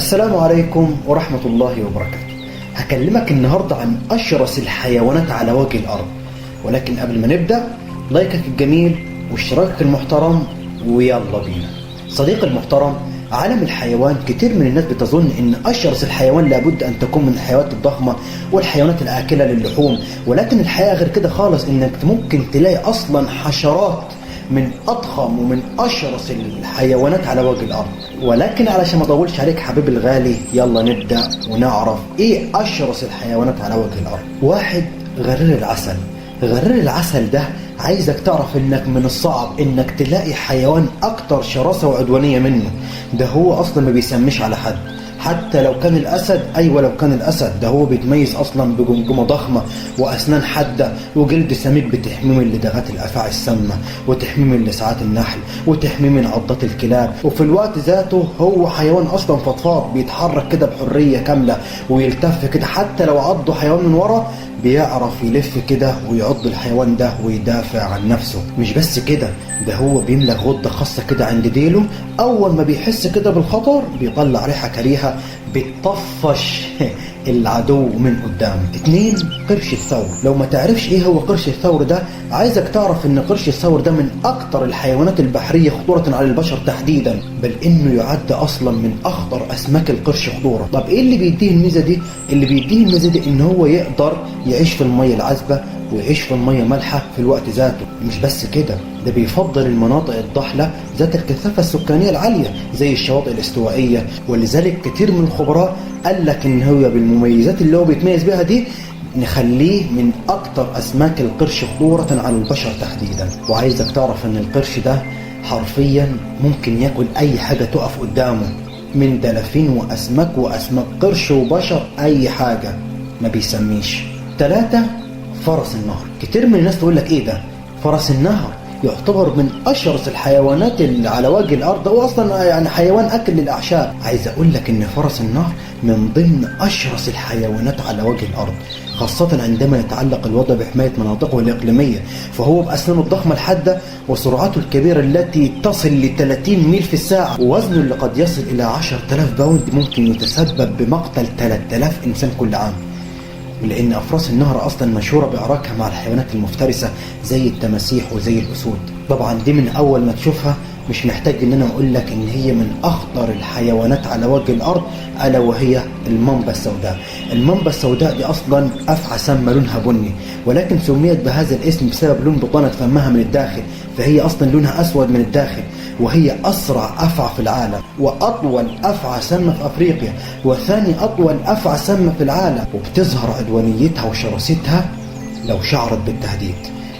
السلام عليكم ورحمة الله وبركاته. هكلمك النهاردة عن أشرس الحيوانات على وجه الأرض، ولكن قبل ما نبدأ لايكك الجميل واشتراكك المحترم ويلا بينا. صديقي المحترم، عالم الحيوان كتير من الناس بتظن ان أشرس الحيوان لابد ان تكون من الحيوانات الضخمة والحيوانات الآكلة للحوم، ولكن الحقيقة غير كده خالص. انك ممكن تلاقي اصلا حشرات من اضخم ومن اشرس الحيوانات على وجه الارض. ولكن علشان ما اطولش عليك حبيبي الغالي، يلا نبدا ونعرف ايه اشرس الحيوانات على وجه الارض. واحد، غرير العسل. غرير العسل ده عايزك تعرف انك من الصعب انك تلاقي حيوان اكتر شراسة وعدوانية منه. ده هو اصلا ما بيسميش على حد، حتى لو كان الأسد. أيوة لو كان الأسد، ده هو بيتميز أصلا بجمجمة ضخمة وأسنان حادة وجلد سميك بتحميه من لدغات الأفاعي السامة، وتحميه من لسعات النحل، وتحميه من عضات الكلاب. وفي الوقت ذاته هو حيوان أصلا فضفاض، بيتحرك كده بحرية كاملة ويلتف كده، حتى لو عضه حيوان من ورا بيعرف يلف كده ويعض الحيوان ده ويدافع عن نفسه. مش بس كده، ده هو بيملك غدة خاصة كده عند ديله، أول ما بيحس كده بالخطر بيطلع ريحة كريهة بتطفش العدو من قدامه. 2، قرش الثور. لو ما تعرفش ايه هو قرش الثور ده، عايزك تعرف ان قرش الثور ده من اكتر الحيوانات البحرية خطورة على البشر تحديدا، بل انه يعد اصلا من اخطر اسماك القرش خطورة. طب ايه اللي بيديه الميزة دي؟ اللي بيديه الميزة دي ان هو يقدر يعيش في المية العذبة ويعيش في المية مالحة في الوقت ذاته. مش بس كده، ده بيفضل المناطق الضحلة ذات الكثافة السكانية العالية زي الشواطئ الاستوائية. ولذلك كتير من الخبراء قال لك ان هو بالمميزات اللي هو بيتميز بها دي نخليه من اكتر اسماك القرش خطورة على البشر تحديدا. وعايزك تعرف ان القرش ده حرفيا ممكن ياكل اي حاجة تقف قدامه، من دلافين واسماك قرش وبشر، اي حاجة ما بيسميش. 3، فرس النهر. كتير من الناس تقول لك ايه ده؟ فرس النهر يعتبر من اشرس الحيوانات اللي على وجه الارض، هو اصلا يعني حيوان اكل للاعشاب. عايز اقول لك ان فرس النهر من ضمن اشرس الحيوانات على وجه الارض، خاصة عندما يتعلق الوضع بحماية مناطقه الإقليمية. فهو بأسنانه الضخمة الحادة وسرعته الكبيرة التي تصل ل 30 ميل في الساعة، ووزنه اللي قد يصل إلى 10,000 باوند، ممكن يتسبب بمقتل 3000 إنسان كل عام. لأن أفراس النهر أصلا مشهورة بإعراكها مع الحيوانات المفترسة زي التماسيح وزي الأسود. طبعا دي من أول ما تشوفها مش محتاج إن أنا أقول لك إن هي من أخطر الحيوانات على وجه الأرض، ألا وهي المامبا السوداء. المامبا السوداء دي أصلا أفعى سامة لونها بني، ولكن سميت بهذا الاسم بسبب لون بطانة فمها من الداخل، فهي أصلا لونها أسود من الداخل. وهي أسرع أفعى في العالم، وأطول أفعى سامة في أفريقيا، وثاني أطول أفعى سامة في العالم. وبتظهر عدوانيتها وشراستها لو شعرت بالتهديد.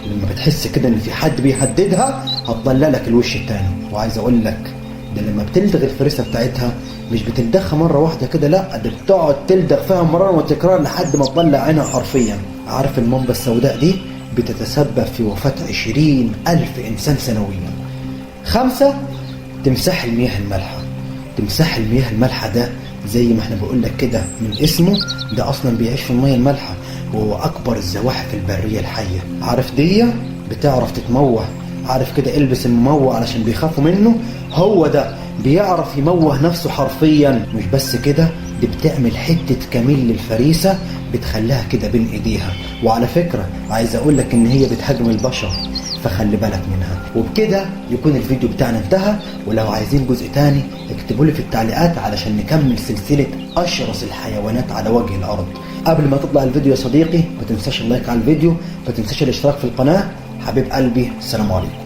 لما بتحس كده ان في حد بيهددها هتطلع لك الوش التاني. وعايز اقول لك ده لما بتلدغ الفريسة بتاعتها مش بتلدغها مرة واحدة كده، لا، ده بتقعد تلدغ فيها مرارا وتكرار لحد ما تطلع عينها حرفيا. عارف المامبا السوداء دي بتتسبب في وفاة 20,000 إنسان سنويا. 5، تمساح المياه المالحة. تمساح المياه المالحة ده زي ما احنا بقول لك كده من اسمه، ده اصلا بيعيش في المياه المالحة، وهو اكبر الزواحف البرية الحية. عارف دي بتعرف تتموه، عارف كده البس المموه علشان بيخافوا منه، هو ده بيعرف يموه نفسه حرفيا. مش بس كده، دي بتعمل حتة كمين للفريسة بتخليها كده بين ايديها. وعلى فكرة عايز اقول لك ان هي بتهاجم البشر، فخلي بالك منها. وبكده يكون الفيديو بتاعنا انتهى، ولو عايزين جزء تاني اكتبوا لي في التعليقات علشان نكمل سلسلة أشرس الحيوانات على وجه الأرض. قبل ما تطلع الفيديو يا صديقي ما تنساش اللايك على الفيديو، ما تنساش الاشتراك في القناة. حبيب قلبي، السلام عليكم.